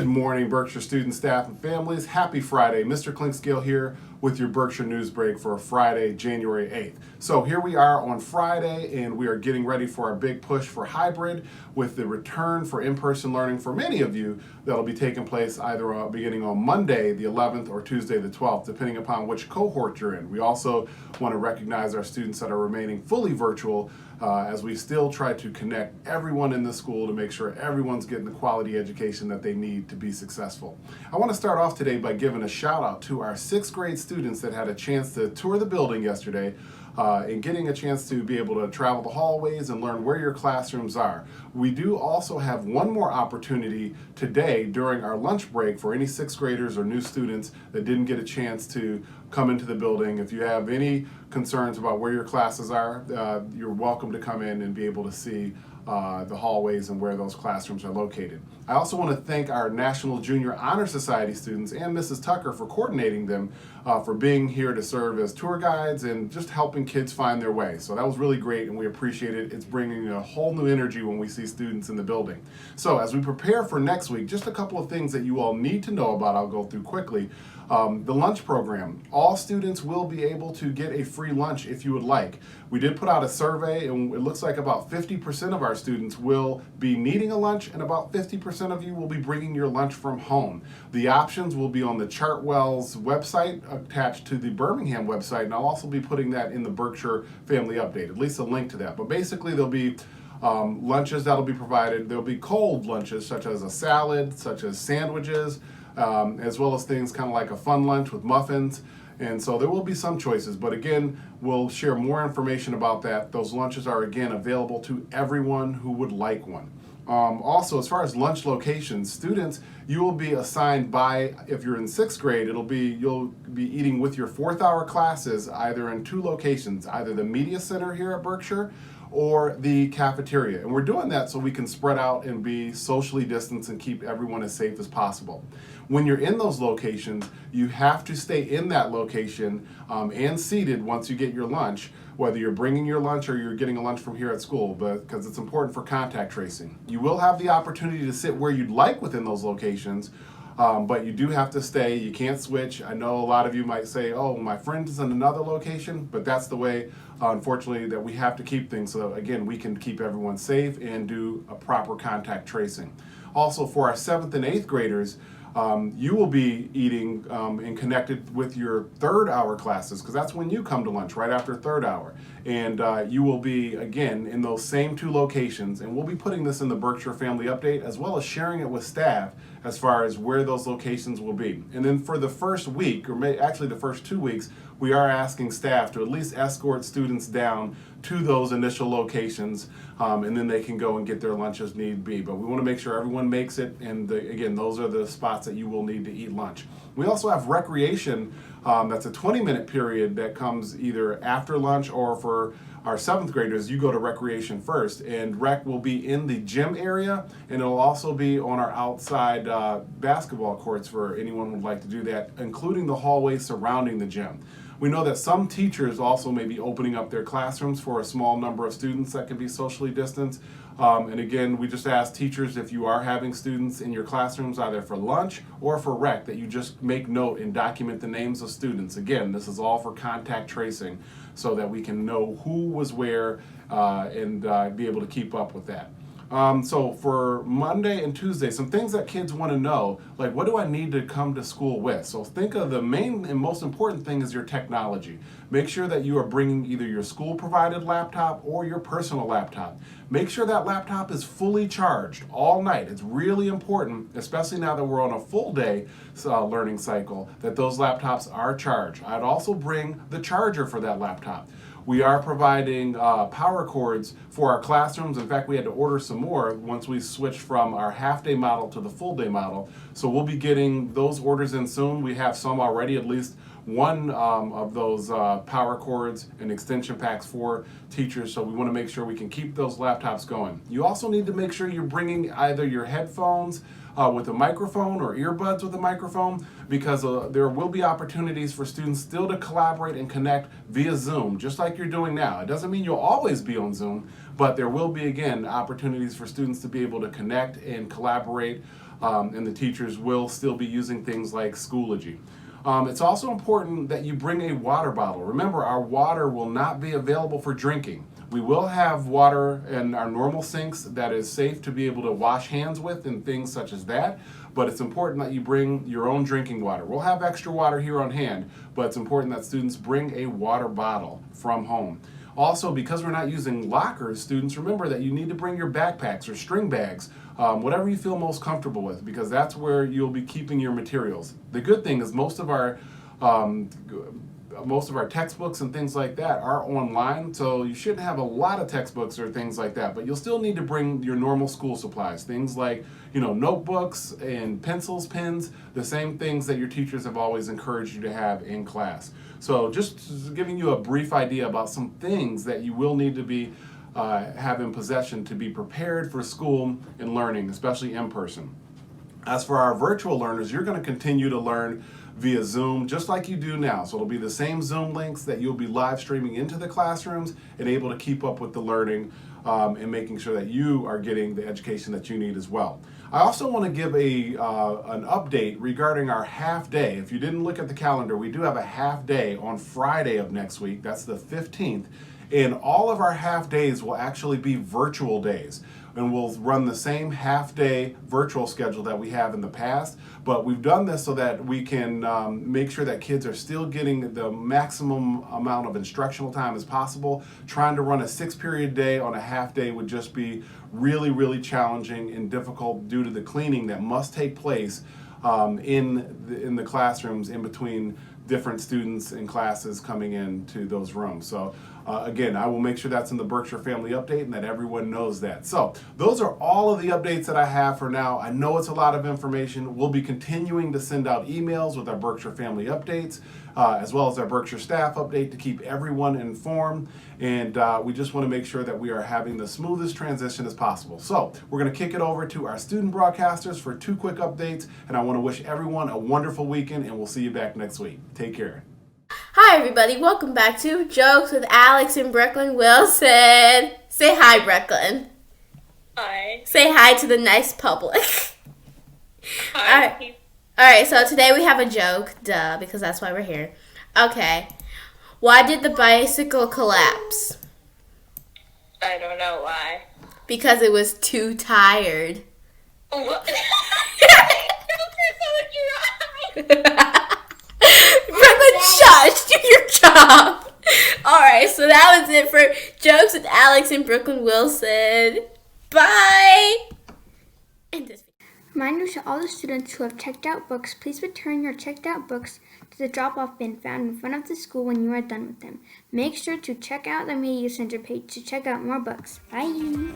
Good morning, Berkshire students, staff, and families. Happy Friday. Mr. Clinkscale here with your Berkshire News Break for Friday, January 8th. So here we are on Friday, and we are getting ready for our big push for hybrid with the return for in-person learning for many of you that'll be taking place either beginning on Monday, the 11th, or Tuesday, the 12th, depending upon which cohort you're in. We also want to recognize our students that are remaining fully virtual as we still try to connect everyone in the school to make sure everyone's getting the quality education that they need to be successful. I want to start off today by giving a shout out to our 6th grade students that had a chance to tour the building yesterday and getting a chance to be able to travel the hallways and learn where your classrooms are. We do also have one more opportunity today during our lunch break for any 6th graders or new students that didn't get a chance to come into the building. If you have any concerns about where your classes are, you're welcome to come in and be able to see the hallways and where those classrooms are located. I also want to thank our National Junior Honor Society students and Mrs. Tucker for coordinating them for being here to serve as tour guides and just helping kids find their way. So that was really great and we appreciate it. It's bringing a whole new energy when we see students in the building. So as we prepare for next week, just a couple of things that you all need to know about, I'll go through quickly. The lunch program. All students will be able to get a free lunch if you would like. We did put out a survey and it looks like about 50% of our students will be needing a lunch and about 50% of you will be bringing your lunch from home. The options will be on the Chartwell's website attached to the Birmingham website, and I'll also be putting that in the Berkshire Family Update, at least a link to that. But basically there'll be lunches that'll be provided. There'll be cold lunches such as a salad, such as sandwiches, as well as things kind of like a fun lunch with muffins. And so there will be some choices, but again, we'll share more information about that. Those lunches are again available to everyone who would like one. Also, as far as lunch locations, students, you will be assigned by, if you're in 6th grade, you'll be eating with your 4th hour classes either in 2 locations, either the Media Center here at Berkshire or the cafeteria. And we're doing that so we can spread out and be socially distanced and keep everyone as safe as possible. When you're in those locations, you have to stay in that location and seated once you get your lunch, whether you're bringing your lunch or you're getting a lunch from here at school, because it's important for contact tracing. You will have the opportunity to sit where you'd like within those locations, but you do have to stay. You can't switch. I know a lot of you might say, oh, my friend is in another location, but that's the way, unfortunately, that we have to keep things so, again, we can keep everyone safe and do a proper contact tracing. Also, for our 7th and 8th graders, you will be eating and connected with your 3rd hour classes, because that's when you come to lunch, right after 3rd hour. And you will be, again, in those same 2 locations, and we'll be putting this in the Berkshire Family Update, as well as sharing it with staff as far as where those locations will be. And then for the first week, or actually the first 2 weeks, we are asking staff to at least escort students down to those initial locations, and then they can go and get their lunch as need be. But we want to make sure everyone makes it, and again, those are the spots that you will need to eat lunch. We also have recreation. That's a 20-minute period that comes either after lunch, or for our 7th graders, you go to recreation first, and rec will be in the gym area, and it'll also be on our outside basketball courts for anyone who would like to do that, including the hallway surrounding the gym. We know that some teachers also may be opening up their classrooms for a small number of students that can be socially distanced. And again, we just ask teachers, if you are having students in your classrooms either for lunch or for rec, that you just make note and document the names of students. Again, this is all for contact tracing so that we can know who was where and be able to keep up with that. So for Monday and Tuesday, some things that kids want to know, like what do I need to come to school with? So think of the main and most important thing is your technology. Make sure that you are bringing either your school provided laptop or your personal laptop. Make sure that laptop is fully charged all night. It's really important, especially now that we're on a full day learning cycle, that those laptops are charged. I'd also bring the charger for that laptop. We are providing power cords for our classrooms. In fact, we had to order some more once we switched from our half-day model to the full-day model. So we'll be getting those orders in soon. We have some already, at least one of those power cords and extension packs for teachers, so we want to make sure we can keep those laptops going. You also need to make sure you're bringing either your headphones with a microphone or earbuds with a microphone, because there will be opportunities for students still to collaborate and connect via Zoom, just like you're doing now. It doesn't mean you'll always be on Zoom, but there will be, again, opportunities for students to be able to connect and collaborate and the teachers will still be using things like Schoology. It's also important that you bring a water bottle. Remember, our water will not be available for drinking. We will have water in our normal sinks that is safe to be able to wash hands with and things such as that, but it's important that you bring your own drinking water. We'll have extra water here on hand, but it's important that students bring a water bottle from home. Also, because we're not using lockers, students, remember that you need to bring your backpacks or string bags, whatever you feel most comfortable with, because that's where you'll be keeping your materials. The good thing is most of our textbooks and things like that are online, so you shouldn't have a lot of textbooks or things like that, but you'll still need to bring your normal school supplies, things like, notebooks and pencils, pens, the same things that your teachers have always encouraged you to have in class. So just giving you a brief idea about some things that you will need to be have in possession to be prepared for school and learning, especially in person. As for our virtual learners, you're going to continue to learn via Zoom just like you do now. So it'll be the same Zoom links that you'll be live streaming into the classrooms and able to keep up with the learning and making sure that you are getting the education that you need as well. I also want to give an update regarding our half day. If you didn't look at the calendar, we do have a half day on Friday of next week. That's the 15th. And all of our half days will actually be virtual days. And we'll run the same half-day virtual schedule that we have in the past, but we've done this so that we can make sure that kids are still getting the maximum amount of instructional time as possible. Trying to run a 6-period day on a half-day would just be really, really challenging and difficult due to the cleaning that must take place in the classrooms in between different students and classes coming into those rooms. So again, I will make sure that's in the Berkshire Family Update and that everyone knows that. So those are all of the updates that I have for now. I know it's a lot of information. We'll be continuing to send out emails with our Berkshire Family Updates, as well as our Berkshire Staff Update to keep everyone informed. And we just want to make sure that we are having the smoothest transition as possible. So we're going to kick it over to our student broadcasters for 2 quick updates. And I want to wish everyone a wonderful weekend, and we'll see you back next week. Take care. Hi everybody, welcome back to Jokes with Alex and Brooklyn Wilson. Say hi, Brooklyn. Hi. Say hi to the nice public. Hi. Alright, so today we have a joke, duh, because that's why we're here. Okay. Why did the bicycle collapse? I don't know why. Because it was too tired. What? Brooklyn, shush, do your job. Alright, so that was it for Jokes with Alex and Brooklyn Wilson. Bye. Reminder to all the students who have checked out books, please return your checked out books to the drop-off bin found in front of the school when you are done with them. Make sure to check out the Media Center page to check out more books. Bye!